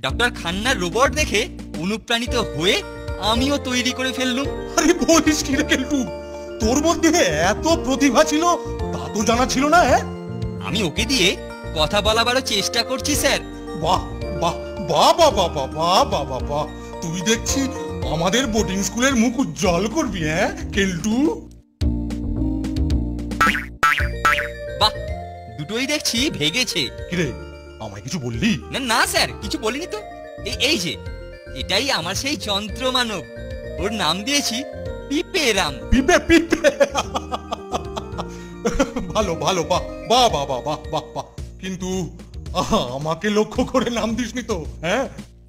Doctor খান্নার robot দেখে অনুপ্রাণিত হয়ে আমিও তৈরি করে ফেললুম। আরে বলিস কি রে কেলটু, তোর মধ্যে এত প্রতিভা ছিল তা তো জানা ছিল না। আমি ওকে দিয়ে কথা বলাবারও চেষ্টা করছি স্যার। বাহ বাহ বাহ বাহ বাহ বাহ বাহ বাহ বাহ বাহ, তুই দেখছি আমাদের বোর্ডিং স্কুলের মুখ উজ্জ্বল করবি কেলটু। বাহ, দুটোই দেখছি ভেগেছে। কিরে, আমায় কিছু বললি? না না স্যার, কিছু বলিনি তো। এই যে এটাই আমার সেই যন্ত্র মানব, ওর নাম দিয়েছি পিপেরাম। পিপে পিপে, ভালো ভালো, বাহ বাহ বাহ বাহ বাহ বাহ বাহ। কিন্তু আমাকে লক্ষ্য করে নাম দিসনি তো?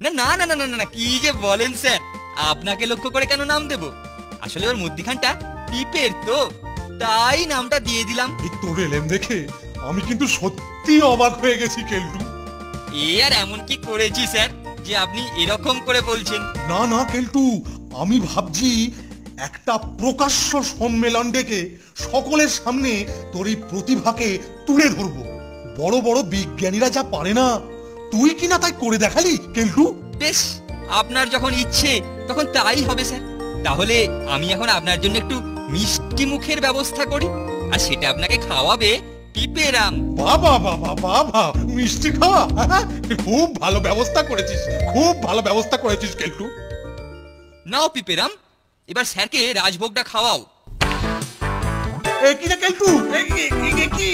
না না না না না না, কি যে বলেন স্যার, আপনাকে লক্ষ্য করে কেন নাম দেব? আসলে ওর মধ্যিখানটা পিপের তো, তাই নামটা দিয়ে দিলাম। এই তোর এলেম দেখে আমি কিন্তু সত্যি অবাক হয়ে গেছি কেলটু। এ আর এমন কি করেছি স্যার যে আপনি এরকম করে বলছেন? না না কেলটু, আমি ভাবছি একটা প্রকাশ্য সম্মেলন ডেকে সকলের সামনে তোর এই প্রতিভাকে তুলে ধরবো। বড় বড় বিজ্ঞানীরা যা পারে না, তুই কিনা তাই করে দেখালি কেলটু। বেশ, আপনার যখন ইচ্ছে তখন তাই হবে স্যার। তাহলে আমি এখন আপনার জন্য একটু মিষ্টি মুখের ব্যবস্থা করি, আর সেটা আপনাকে খাওয়াবে পিপেরাম। বাবা বাবা বাবা, মিষ্টি খাওয়া? খুব ভালো ব্যবস্থা করেছিস, খুব ভালো ব্যবস্থা করেছিস কেলটু। নাও পিপেরাম, এবার স্যারকে রাজভোগটা খাওয়াও। কি রে কেলটু, কি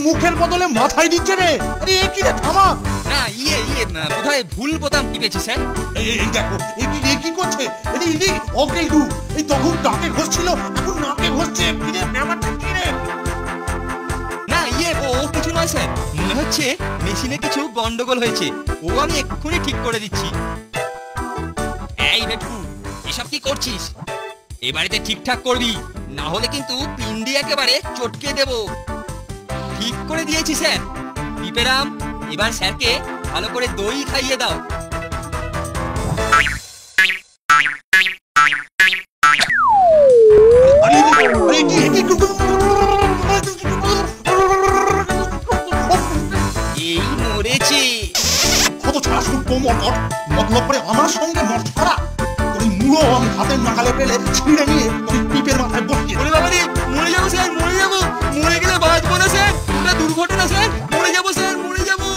মুখের বদলে মাথায় দিচ্ছে রে? আরে কি রে, থামা। না বোধহয় ভুল বোতাম টিপেছি স্যার। এই দেখো, কি করছে? ও কেলটু, এই তখন নাকে ঘষছিল, এখন নাকে ঘষছে। কি রে, ব্যাপারটা কি রে? না ও কিছু নয় স্যার, মনে হচ্ছে মেশিনে কিছু গন্ডগোল হয়েছে, ও আমি এক্ষুনি ঠিক করে দিচ্ছি। এই বেটু, এসব কি করছিস? এবারেতে ঠিকঠাক করবি, না হলে কিন্তু পিন্ডি একেবারে চটকে দেব। ঠিক করে দিয়েছি স্যার। পিপেরাম, এবার স্যারকে ভালো করে দই খাইয়ে দাও। এই মরেছে। কত ছাড়া শুকো মটর, মতলব করে আমার সঙ্গে মট ছাড়া। তোর মুড়ো আমি হাতের নাগালে পেলে ছিঁড়ে নিয়ে তোর পিপের মাথায় বসিয়ে। ওরে বাবা রে, মরে যাবো স্যার, মরে যাবো। মরে গেলে বাঁচবো না স্যার, ওটা দুর্ঘটনা স্যার, মরে যাবো স্যার, মরে যাবো।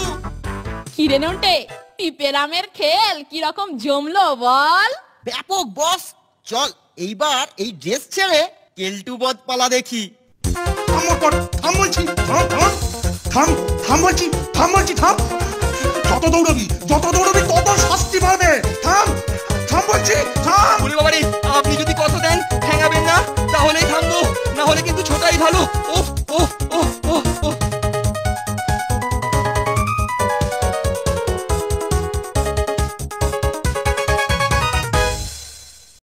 কিরে নন্টে, পিপেরামের খেল কিরকম জমলো বল? ব্যাপক বস, চল এইবার এই ড্রেস ছেড়ে কেলটু বধ পালা দেখি। থাম বলছি, থাম বলছি, থাম। যত দৌড়বি তত শাস্তি পাবে। থাম বলছি, থাম।